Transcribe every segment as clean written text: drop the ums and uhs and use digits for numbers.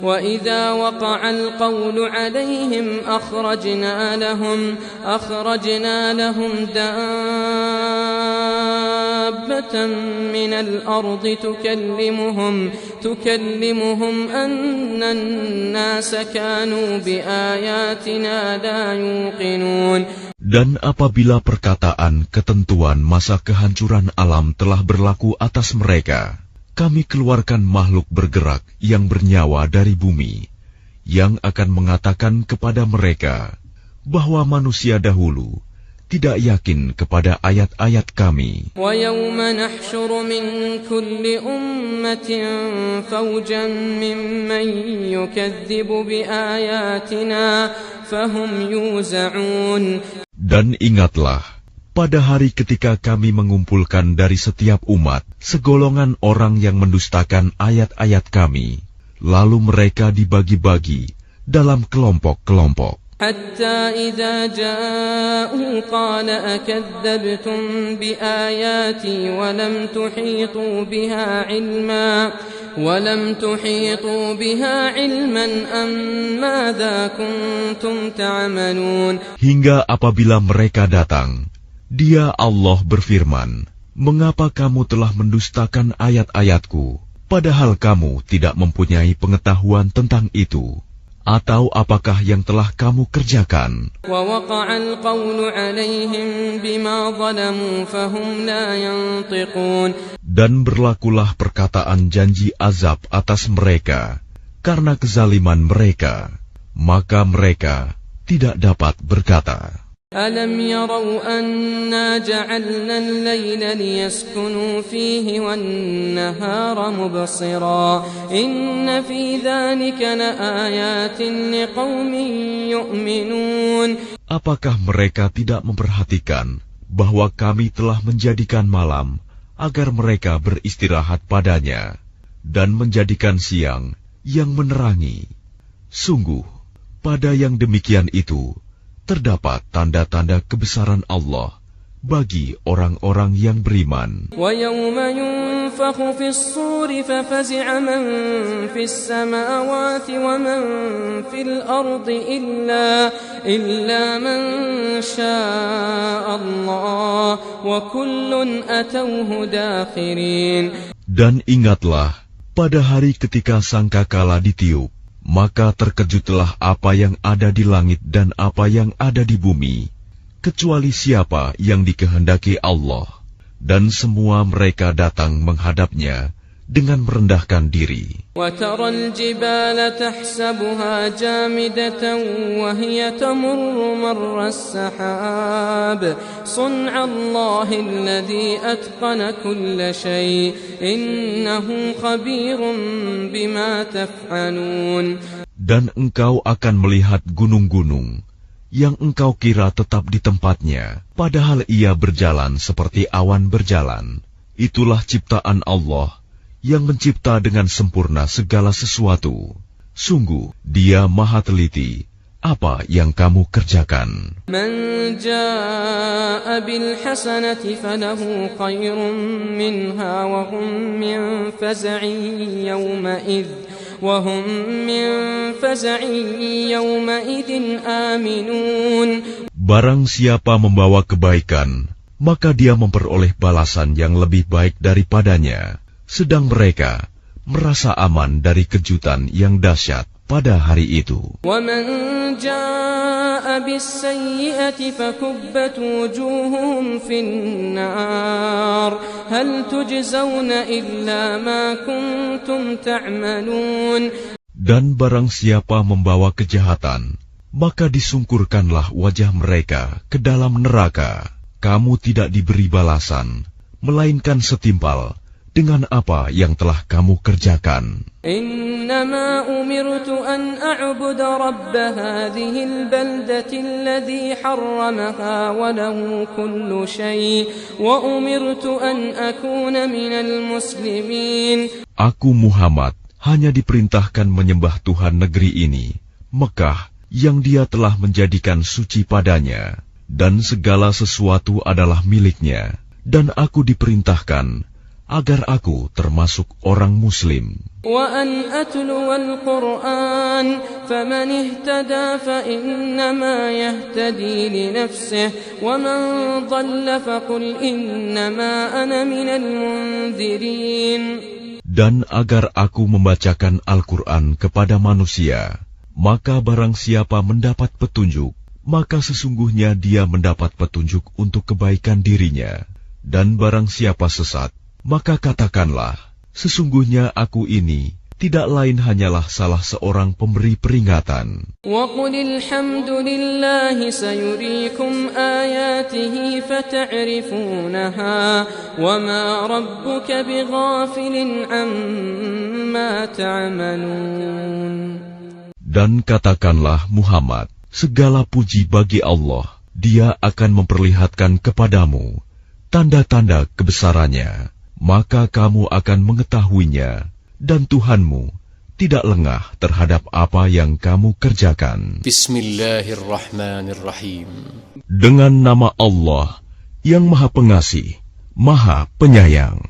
وَإِذَا وَقَعَ الْقَوْلُ عَلَيْهِمْ أَخْرَجْنَا لَهُمْ دَابَّةً مِّنَ الْأَرْضِ تُكَلِّمُهُمْ أَنَّ النَّاسَ كَانُوا بِآيَاتِنَا لَا يُوقِنُونَ. Dan apabila perkataan ketentuan masa kehancuran alam telah berlaku atas mereka, kami keluarkan makhluk bergerak yang bernyawa dari bumi, yang akan mengatakan kepada mereka bahwa manusia dahulu tidak yakin kepada ayat-ayat kami. وَيَوْمَ نَحْشُرُ مِنْ كُلِّ أُمَّةٍ فَوْجًا مِّمَّنْ يُكَذِّبُ بِآيَاتِنَا فَهُمْ يُوزَعُونَ. Dan ingatlah, pada hari ketika kami mengumpulkan dari setiap umat segolongan orang yang mendustakan ayat-ayat kami, lalu mereka dibagi-bagi dalam kelompok-kelompok. Hatta idza ja'u qala akadzabtum biayati wa lam tuhitu biha ilman am madza kuntum ta'malun. Hingga apabila mereka datang, Dia Allah berfirman, "Mengapa kamu telah mendustakan ayat-ayatku, padahal kamu tidak mempunyai pengetahuan tentang itu? Atau apakah yang telah kamu kerjakan?" Dan berlakulah perkataan janji azab atas mereka karena kezaliman mereka, maka mereka tidak dapat berkata. أَلَمْ يَرَوْا أَنَّا جَعَلْنَا اللَّيْلَ لِيَسْكُنُوا فِيهِ وَالنَّهَارَ مُبْصِرًا إِنَّ فِي ذَلِكَ لَآيَاتٍ لِقَوْمٍ يُؤْمِنُونَ. Apakah mereka tidak memperhatikan bahwa kami telah menjadikan malam agar mereka beristirahat padanya dan menjadikan siang yang menerangi? Sungguh, pada yang demikian itu terdapat tanda-tanda kebesaran Allah bagi orang-orang yang beriman. وَيَوْمَ يُنفَخُ فِي الصُّورِ فَفَزِعَ مَن فِي السَّمَاوَاتِ وَمَن فِي الْأَرْضِ إِلَّا مَن شَاءَ اللَّهُ وَكُلٌّ أَتَوْهُ دَاخِرِينَ. Dan ingatlah, pada hari ketika sangkakala ditiup, maka terkejutlah apa yang ada di langit dan apa yang ada di bumi, kecuali siapa yang dikehendaki Allah, dan semua mereka datang menghadapnya dengan merendahkan diri. وَتَرَى الْجِبَالَ تَحْسَبُهَا جَامِدَةً وَهِيَ تَمُرُّ مَرَّ السَّحَابِ صُنْعَ اللَّهِ الَّذِي أَتْقَنَ كُلَّ شَيْءٍ إِنَّهُ خَبِيرٌ بِمَا تَفْعَلُونَ. Dan engkau akan melihat gunung-gunung yang engkau kira tetap di tempatnya, padahal ia berjalan seperti awan berjalan. Itulah ciptaan Allah yang mencipta dengan sempurna segala sesuatu. Sungguh, Dia Maha Teliti apa yang kamu kerjakan. Man jaa'a bil hasanati falahu khairun minha wa hum min faza'in yawma'idin aminun. Barang siapa membawa kebaikan, maka dia memperoleh balasan yang lebih baik daripadanya. Sedang mereka merasa aman dari kejutan yang dahsyat pada hari itu. وَمَنْ جَاءَ بِالسَّيِّئَةِ فَكُبَّتْ وُجُوهُهُمْ فِي النَّارِ هَلْ تُجْزَوْنَ إِلَّا مَا كُنْتُمْ تَعْمَلُونَ. Dan barang siapa membawa kejahatan, maka disungkurkanlah wajah mereka ke dalam neraka. Kamu tidak diberi balasan, melainkan setimpal dengan apa yang telah kamu kerjakan. Innama umirtu an a'budu rabb hadhihi al-baldati alladhi harramaha wa lahu kullu shay' wa umirtu an akuna minal muslimin. Aku Muhammad hanya diperintahkan menyembah Tuhan negeri ini, Mekah, yang Dia telah menjadikan suci padanya, dan segala sesuatu adalah miliknya, dan aku diperintahkan agar aku termasuk orang Muslim. وأن أتلو القرآن فمن اهتدى فإنما يهتدي لنفسه ومن ضل فقل إنما أنا من المنذرين. Dan agar aku membacakan Al-Quran kepada manusia, maka barang siapa mendapat petunjuk, maka sesungguhnya dia mendapat petunjuk untuk kebaikan dirinya. Dan barang siapa sesat, maka katakanlah, sesungguhnya aku ini tidak lain hanyalah salah seorang pemberi peringatan. وَقُلِ الْحَمْدُ لِلَّهِ سَيُرِيكُمْ آيَاتِهِ فَتَعْرِفُونَهَا وَمَا رَبُّكَ بِغَافِلٍ عَمَّا تَعْمَلُونَ. Dan katakanlah Muhammad, segala puji bagi Allah, Dia akan memperlihatkan kepadamu tanda-tanda kebesarannya, maka kamu akan mengetahuinya, dan Tuhanmu tidak lengah terhadap apa yang kamu kerjakan. Bismillahirrahmanirrahim. Dengan nama Allah yang Maha Pengasih, Maha Penyayang.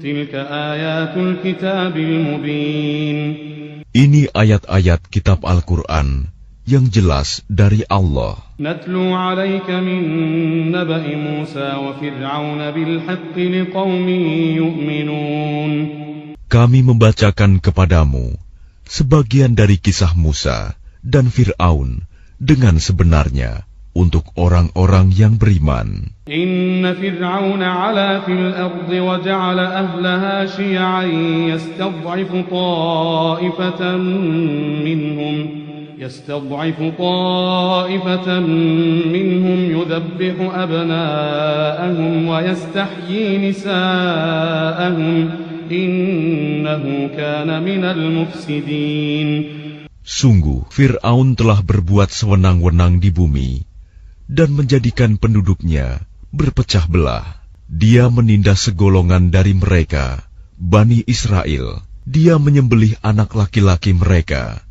Tilka ayatul kitabil mubin. Ini ayat-ayat kitab Al-Quran yang jelas dari Allah. Natlu 'alaika min naba'i Musa wa Fir'aun bil haqqi liqaumin yu'minun. Kami membacakan kepadamu sebagian dari kisah Musa dan Fir'aun dengan sebenarnya untuk orang-orang yang beriman. Inna Fir'aun 'ala fil ardi wa ja'ala ahlaha syi'an yastad'ifu ta'ifatan minhum yudhabbihu abna'ahum wa yastahyi nisa'ahum innahu kana minal mufsidin. Sungguh Fir'aun telah berbuat sewenang-wenang di bumi dan menjadikan penduduknya berpecah belah. Dia menindas segolongan dari mereka, Bani Israel. Dia menyembelih anak laki-laki mereka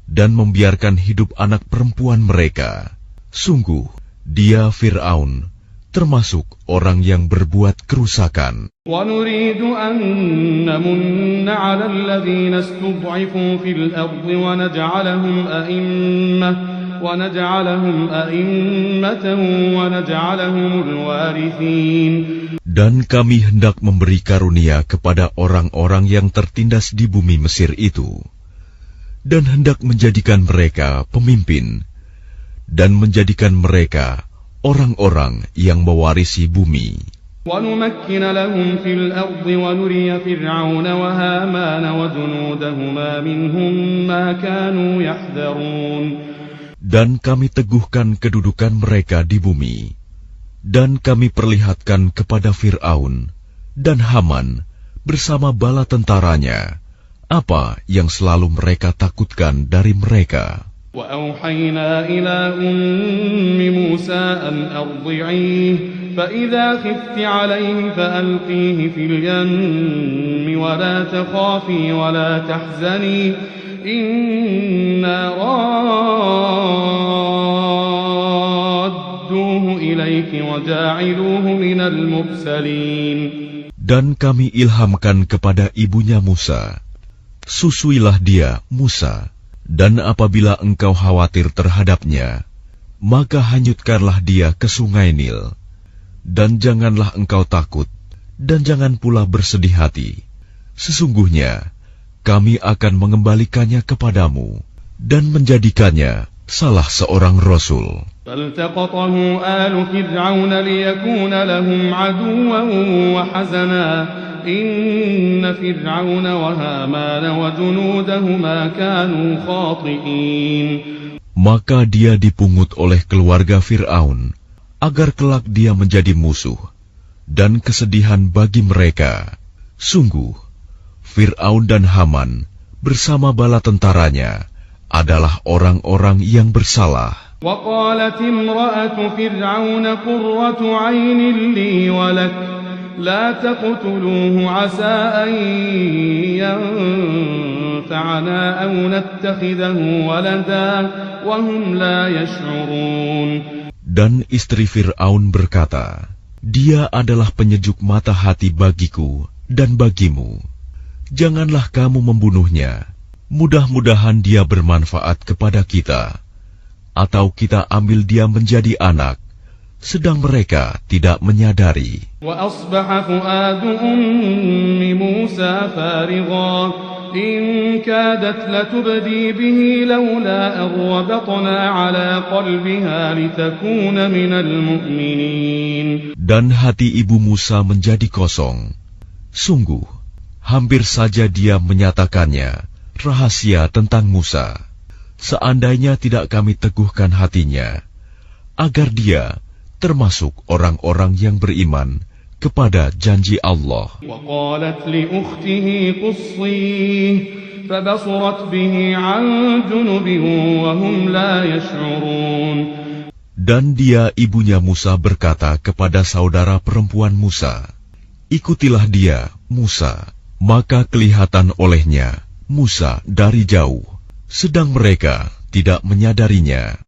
dan membiarkan hidup anak perempuan mereka. Sungguh, dia Fir'aun termasuk orang yang berbuat kerusakan. وَنُرِيدُ أَن نَّمُنَّ عَلَى الَّذِينَ اسْتُضْعِفُوا فِي الْأَرْضِ وَنَجْعَلَهُمْ أَئِمَّةً وَنَجْعَلَهُمُ الْوَارِثِينَ. Dan kami hendak memberi karunia kepada orang-orang yang tertindas di bumi Mesir itu, dan hendak menjadikan mereka pemimpin, dan menjadikan mereka orang-orang yang mewarisi bumi. وَنُمَكِّنَ لَهُمْ فِي الْأَرْضِ وَنُرِيَ فِرْعَوْنَ وَهَامَانَ وَجُنُودَهُمَا مِنْهُمْ مَا كَانُوا يَحْذَرُونَ. Dan kami teguhkan kedudukan mereka di bumi, dan kami perlihatkan kepada Fir'aun dan Haman bersama bala tentaranya apa yang selalu mereka takutkan dari mereka. وَأَوْحَيْنَا إِلَىٰ أُمِّ مُوسَىٰ أَنْ أَرْضِعِيهِ فَإِذَا خِفْتِ عَلَيْهِ فَأَلْقِيهِ فِي الْيَمِّ وَلَا تَخَافِي وَلَا تَحْزَنِي إِنَّا رَادُّوهُ إِلَيْكِ وَجَاعِلُوهُ مِنَ الْمُرْسَلِينَ. Dan kami ilhamkan kepada ibunya Musa, susuilah dia, Musa, dan apabila engkau khawatir terhadapnya, maka hanyutkanlah dia ke sungai Nil. Dan janganlah engkau takut, dan jangan pula bersedih hati. Sesungguhnya, kami akan mengembalikannya kepadamu, dan menjadikannya salah seorang Rasul. فَالْتَقَطَهُ آلُ فِرْعَوْنَ لِيَكُونَ لَهُمْ عَدُوًّا وَحَزَنًا إِنَّ فِرْعَوْنَ وَهَامَانَ وَجُنُودَهُمَا كَانُوا خَاطِئِينَ. Maka dia dipungut oleh keluarga Fir'aun, agar kelak dia menjadi musuh dan kesedihan bagi mereka. Sungguh, Fir'aun dan Haman bersama bala tentaranya adalah orang-orang yang bersalah. وَقَالَتِ امْرَأَةُ فِرْعَوْنَ قُرَّةُ عَيْنٍ لِّي وَلَكَ لَا تَقْتُلُوهُ عَسَىٰ أَن ينفعنا أو نتخذه ولدا وهم لا يشعرون. Dan istri Fir'aun berkata, Dia adalah penyejuk mata hati bagiku dan bagimu. Janganlah kamu membunuhnya. Mudah-mudahan dia bermanfaat kepada kita. Atau kita ambil dia menjadi anak, sedang mereka tidak menyadari. وَأَصْبَحَ فُؤَادُ أُمِّ مُوسَى فَارِغًا إِنْ كَادَتْ لَتُبْدِي بِهِ لَوْلَا أَنْ رَبَطْنَا عَلَى قَلْبِهَا لِتَكُونَ مِنَ الْمُؤْمِنِينَ. Dan hati ibu Musa menjadi kosong. Sungguh, hampir saja dia menyatakannya rahasia tentang Musa. Seandainya tidak kami teguhkan hatinya, agar dia termasuk orang-orang yang beriman kepada janji Allah. وَقَالَتْ لِأُخْتِهِ قُصِّيهِ فَبَصُرَتْ بِهِ عَنْ جُنُبٍ وَهُمْ لَا يَشْعُرُونَ. Dan dia ibunya Musa berkata kepada saudara perempuan Musa, Ikutilah dia, Musa. Maka kelihatan olehnya Musa dari jauh, sedang mereka tidak menyadarinya.